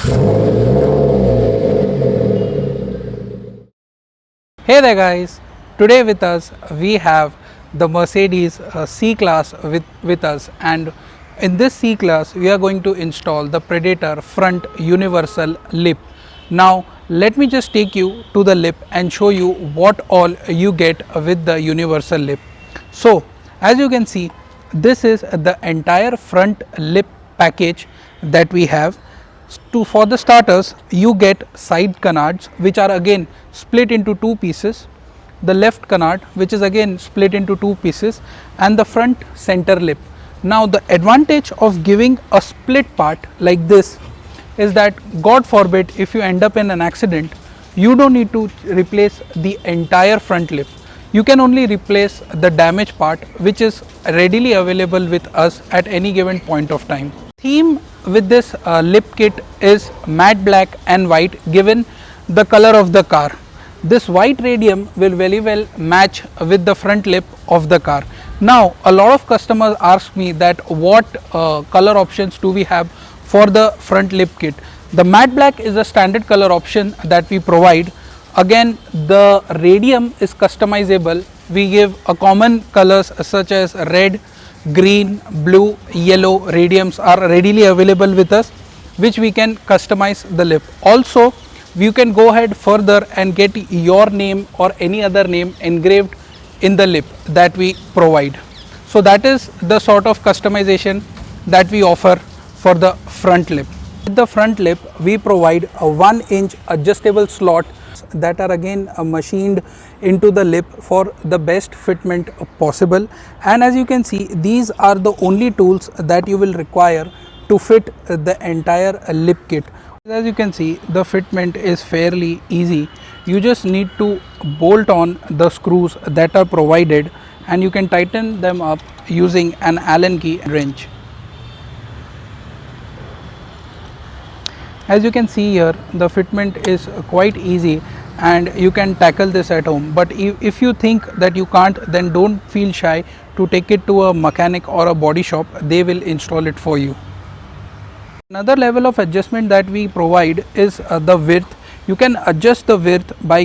Hey there guys, today with us we have the Mercedes C-Class with us, and in this C-Class we are going to install the Predator front universal lip. Now let me just take you to the lip and show you what all you get with the universal lip. So as you can see, this is the entire front lip package that we have. For the starters, you get side canards, which are again split into two pieces, the left canard which is again split into two pieces, and the front center lip. Now the advantage of giving a split part like this is that, God forbid, if you end up in an accident, you don't need to replace the entire front lip. You can only replace the damaged part, which is readily available with us at any given point of time. Theme with this lip kit is matte black and white, given the color of the car. This white radium will very well match with the front lip of the car. Now a lot of customers ask me that what color options do we have for the front lip kit. The matte black is a standard color option that we provide. Again, the radium is customizable. We give a common colors such as red, green, blue, yellow. Radiums are readily available with us, which we can customize the lip. Also, you can go ahead further and get your name or any other name engraved in the lip that we provide. So that is the sort of customization that we offer for the front lip. With the front lip, we provide a 1-inch adjustable slot that are again machined into the lip for the best fitment possible. And as you can see, these are the only tools that you will require to fit the entire lip kit. As you can see, the fitment is fairly easy. You just need to bolt on the screws that are provided, and you can tighten them up using an Allen key wrench. As you can see here, the fitment is quite easy and you can tackle this at home. But if you think that you can't, then don't feel shy to take it to a mechanic or a body shop. They will install it for you. Another level of adjustment that we provide is the width. You can adjust the width by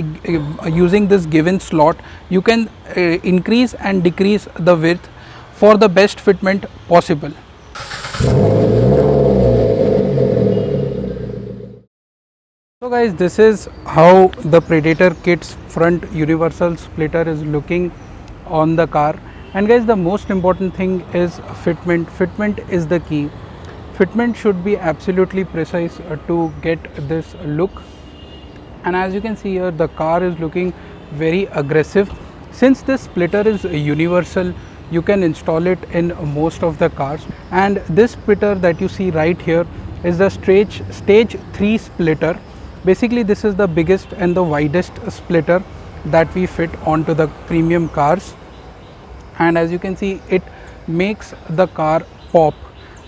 using this given slot. You can increase and decrease the width for the best fitment possible. So guys, this is how the Predator kit's front universal splitter is looking on the car. And guys, the most important thing is fitment. Fitment is the key. Fitment should be absolutely precise to get this look. And as you can see here, the car is looking very aggressive. Since this splitter is universal, you can install it in most of the cars. And this splitter that you see right here is the stage 3 splitter. Basically, this is the biggest and the widest splitter that we fit onto the premium cars. And as you can see, it makes the car pop.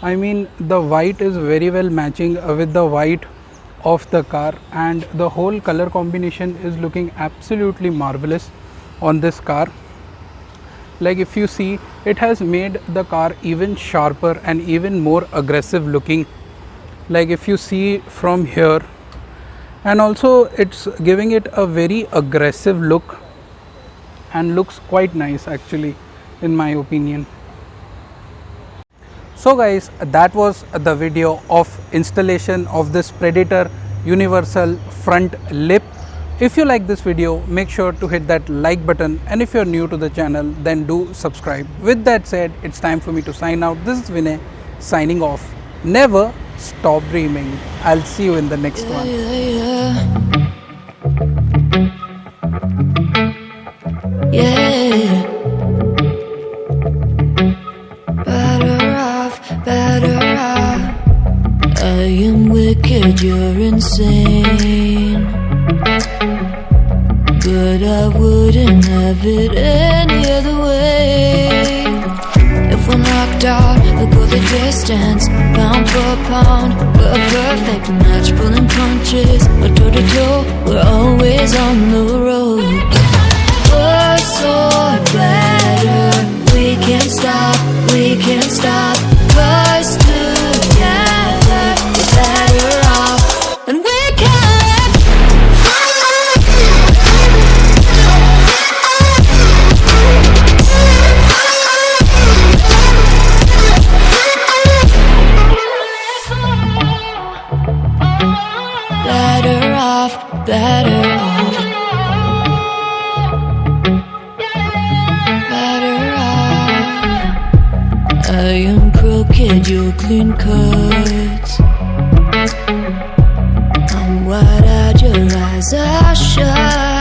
I mean, the white is very well matching with the white of the car, and the whole color combination is looking absolutely marvelous on this car. Like if you see, it has made the car even sharper and even more aggressive looking. Like if you see from here, and also it's giving it a very aggressive look and looks quite nice actually, in my opinion. So guys, that was the video of installation of this Predator universal front lip. If you like this video, make sure to hit that like button, and if you're new to the channel, then do subscribe. With that said, it's time for me to sign out. This is Vinay signing off. Never stop dreaming. I'll see you in the next one. Yeah. Better off. I am wicked, you're insane, but I wouldn't have it any other way. If we're knocked out, we'll go the distance, pound for pound. We're a perfect match, pulling punches. We're toe to toe, we're always on the road. We're so better, we can't stop, we can't stop. 'Cause together we're better off. better off. Better off. I am crooked, you're clean cut. I'm wide-eyed, your eyes are shut.